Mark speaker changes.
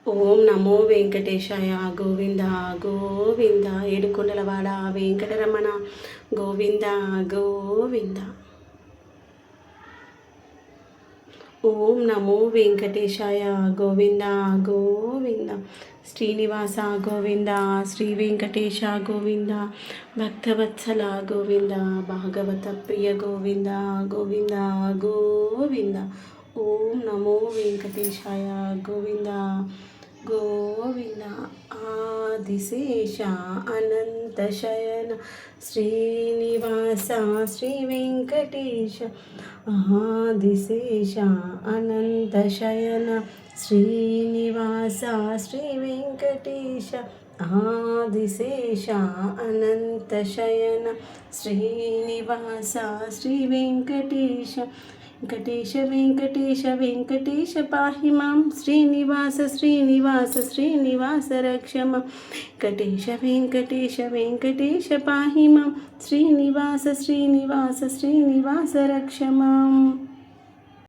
Speaker 1: ఓం నమో వెంకటేశాయ గోవింద గోవింద ఏడుకొండలవాడ వెంకటరమణ గోవింద గోవింద. ఓం నమో వెంకటేశాయ గోవింద గోవింద. శ్రీనివాస గోవింద, శ్రీ వెంకటేశ గోవింద, భక్తవత్సల గోవింద, భాగవత ప్రియ గోవింద గోవింద గోవింద. ఓం నమో వెంకటేశాయ గోవింద గోవింద. ఆదిశేష అనంత శయన శ్రీనివాస శ్రీ వెంకటేశ. ఆదిశేష అనంత శయన శ్రీనివాస శ్రీ వెంకటేశ. ఆదిశేష అనంత శయన శ్రీనివాస శ్రీ వెంకటేశ. వెంకటేశ వెంకటేశ వెంకటేశ పాహి మాం. శ్రీనివాస శ్రీనివాస శ్రీనివాస రక్ష మాం. వెంకటేశ వెంకటేశ వెంకటేశ పాహి మాం. శ్రీనివాస శ్రీనివాస శ్రీనివాస రక్ష మాం.